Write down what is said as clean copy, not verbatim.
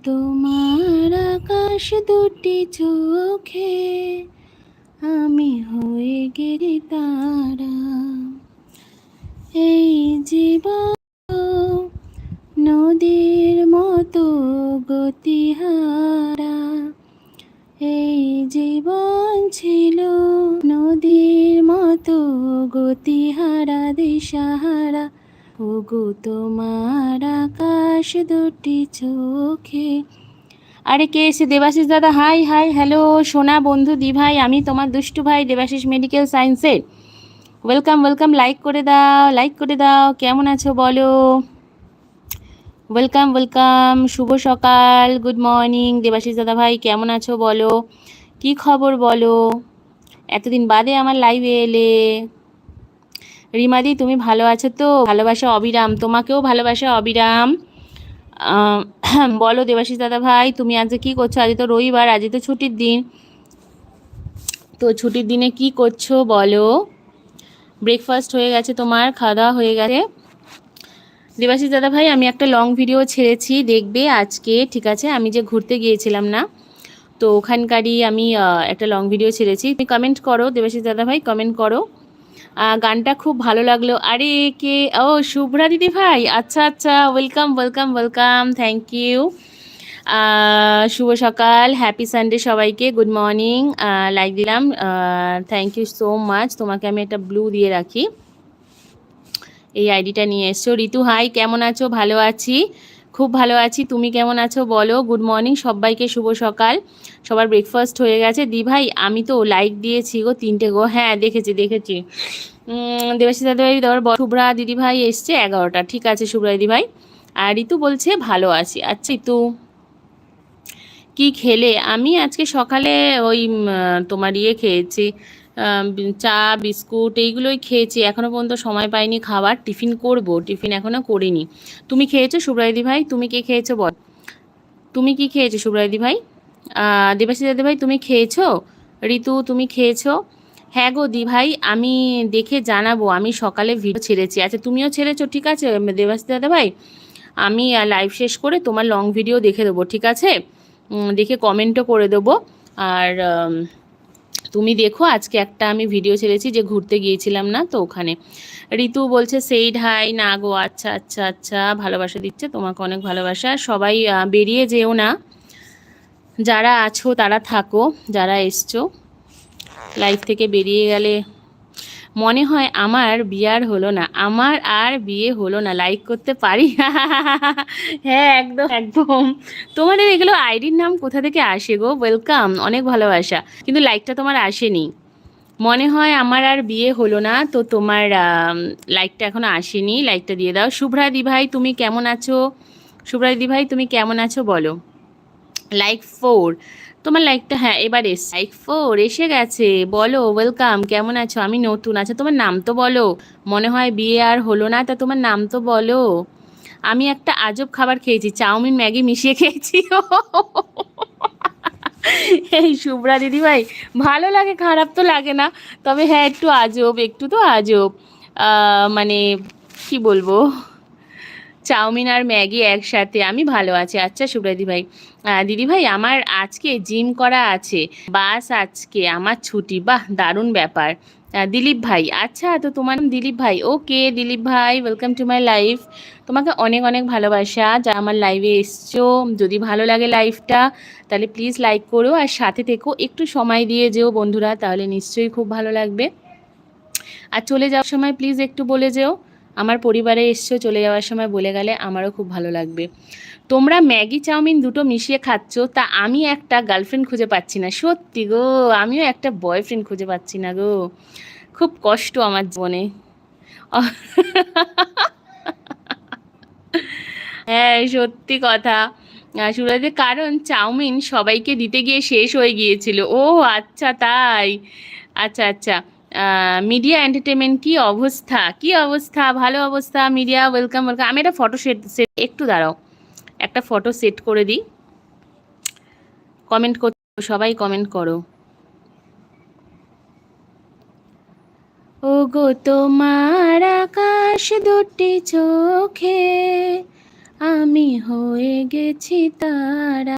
তোমার আকাশ দুটি চোখে আমি হয়ে গেলি তারা। এই জীবন নদীর মতো গতিহারা, এই জীবন ছিল নদীর মতো গতিহারা দিশাহারা। ওগো তোমার আকাশ দুটি চোখে। আরে কে এসে? দেবাশিস দাদা, হাই হাই হ্যালো সোনা বন্ধু দি ভাই, আমি তোমার দুষ্টু ভাই দেবাশিস মেডিকেল সায়েন্সের। ওয়েলকাম ওয়েলকাম, লাইক করে দাও, লাইক করে দাও। কেমন আছো বলো? ওয়েলকাম ওয়েলকাম, শুভ সকাল, গুড মর্নিং দেবাশিস দাদা ভাই, কেমন আছো বলো? কি খবর বলো? এতদিন বাদে আমার লাইভে এলে। রিমাদি তুমি ভালো আছো তো? ভালোবাসা অবিরাম, তোমাকেও ভালোবাসা অবিরাম। বলো দেবাশিস দাদা ভাই, তুমি আজকে কি করছো? আজ তো রবিবার, আজ তো ছুটির দিন, তো ছুটির দিনে কি করছো বলো? ব্রেকফাস্ট হয়ে গেছে তোমার? খাওয়া দাওয়া হয়ে গেছে? দেবাশিস দাদা ভাই, আমি একটা লং ভিডিও ছেড়েছি, দেখবে আজকে, ঠিক আছে? আমি যে ঘুরতে গিয়েছিলাম না, তো ওখানকারই আমি একটা লং ভিডিও ছেড়েছি। তুমি কমেন্ট করো দেবাশিস দাদা ভাই, কমেন্ট করো। গানটা খুব ভালো লাগলো। আরে কে? ও শুভ্রা দিদি ভাই, আচ্ছা আচ্ছা, welcome welcome welcome, thank you. শুভ সকাল, হ্যাপি সানডে সবাইকে, গুড মর্নিং। লাইক দিলাম, থ্যাংক ইউ সো মাচ। তোমাকে আমি একটা ব্লু দিয়ে রাখি, এই আইডিটা নিয়ে এসছো। ঋতু হাই, কেমন আছো? ভালো আছি, খুব ভালো আছি, তুমি কেমন আছো বলো? গুড মর্নিং সবাইকে, শুভ সকাল। সবার ব্রেকফাস্ট হয়ে গেছে? দি ভাই আমি তো লাইক দিয়েছি গো, 3টে গো। হ্যাঁ দেখেছি দেখেছি। দেবাশিস দাদা ভাই, শুভ্রা দিদি ভাই এসছে 11টা, ঠিক আছে শুভ্রা দিদি ভাই। আর ঋতু বলছে ভালো আছি। আচ্ছা ঋতু, কি খেলে? আমি আজকে সকালে ওই তোমার ইয়ে খেয়েছি, চা বিস্কুট এইগুলোই খেয়েছি। এখনও পর্যন্ত সময় পাইনি খাবার, টিফিন করব, টিফিন এখনও করিনি। তুমি খেয়েছো শুভ্রাদি ভাই? তুমি কে খেয়েছো বল? তুমি কি খেয়েছো শুভ্রাদি ভাই? দেবাশিস দাদি ভাই তুমি খেয়েছো? ঋতু তুমি খেয়েছো? হ্যাঁ গো দি ভাই, আমি দেখে জানাবো, আমি সকালে ভিডিও ছেড়েছি। আচ্ছা তুমিও ছেড়েছো, ঠিক আছে দেবাশিস দাদা ভাই। আমি লাইভ শেষ করে তোমার লং ভিডিও দেখে দেবো, ঠিক আছে? দেখে কমেন্টও করে দেবো। আর তুমি দেখো, আজকে একটা আমি ভিডিও ছেড়েছি যে ঘুরতে গিয়েছিলাম না, তো ওখানে। ঋতু বলছে সেইড হাই না গো, আচ্ছা আচ্ছা আচ্ছা, ভালোবাসা দিচ্ছে, তোমাকে অনেক ভালোবাসা। সবাই বেরিয়ে যেও না, যারা আছো তারা থাকো, যারা এসছো লাইভ থেকে বেরিয়ে গেলে মনে হয় আমার বিয়ে আর হলো না, আমার আর বিয়ে হলো না, লাইক করতে পারি? হ্যাঁ একদম একদম। তোমাদের এগুলো আইডির নাম কোথা থেকে আসে গো? ওয়েলকাম, অনেক ভালোবাসা, কিন্তু লাইকটা তোমার আসেনি। মনে হয় আমার আর বিয়ে হলো না, তো তোমার লাইকটা এখনো আসেনি, লাইকটা দিয়ে দাও। শুভ্রা দি ভাই তুমি কেমন আছো? শুভ্রা দি ভাই তুমি কেমন আছো বলো? লাইক 4, তোমার লাইকটা, হ্যাঁ এবার লাইক 4 এসে গেছে, বলো ওয়েলকাম, কেমন আছো? আমি নতুন, আচ্ছা তোমার নাম তো বলো। মনে হয় বিয়ে আর হলো না, তা তোমার নাম তো বলো। আমি একটা আজব খাবার খেয়েছি, চাউমিন ম্যাগি মিশিয়ে খেয়েছি। এই শুভ্রা দিদি ভাই, ভালো লাগে, খারাপ তো লাগে না, তবে হ্যাঁ একটু আজব, একটু তো আজব। মানে কি বলবো, চাউমিন আর ম্যাগি একসাথে। আমি ভালো আছি। আচ্ছা সুব্রতি ভাই, দিদি ভাই আমার আজকে জিম করা আছে, বাস আজকে আমার ছুটি। বাহ দারুণ ব্যাপার। দিলীপ ভাই, আচ্ছা তো তোমার নাম দিলীপ ভাই, ওকে দিলীপ ভাই, ওয়েলকাম টু মাই লাইফ। তোমাকে অনেক অনেক ভালোবাসা যা আমার লাইভে এসছো। যদি ভালো লাগে লাইভটা তাহলে প্লিজ লাইক করো, আর সাথে থেকো, একটু সময় দিয়ে যেও বন্ধুরা, তাহলে নিশ্চয়ই খুব ভালো লাগবে। আর চলে যাওয়ার সময় প্লিজ একটু বলে যেও, আমার পরিবারে এসছো, চলে যাওয়ার সময় বলে গেলে আমারও খুব ভালো লাগবে। তোমরা ম্যাগি চাউমিন দুটো মিশিয়ে খাচ্ছ, তা আমি একটা গার্লফ্রেন্ড খুঁজে পাচ্ছি না, সত্যি গো, আমিও একটা বয়ফ্রেন্ড খুঁজে পাচ্ছি না গো, খুব কষ্ট আমার জীবনে। হ্যাঁ সত্যি কথা। সুরাজে, কারণ চাউমিন সবাইকে দিতে গিয়ে শেষ হয়ে গিয়েছিল। ও আচ্ছা তাই, আচ্ছা আচ্ছা। মিডিয়া এন্টারটেনমেন্ট, কি অবস্থা, কি অবস্থা? ভালো অবস্থা মিডিয়া, ওয়েলকাম ওয়েলকাম। আমি একটা ফটো সেট সেট একটু দাঁড়াও, একটা ফটো সেট করে দিই। কমেন্ট করতে, সবাই কমেন্ট করো। ও গো তোমার আকাশ দুটি চোখে আমি হয়ে গেছি তারা।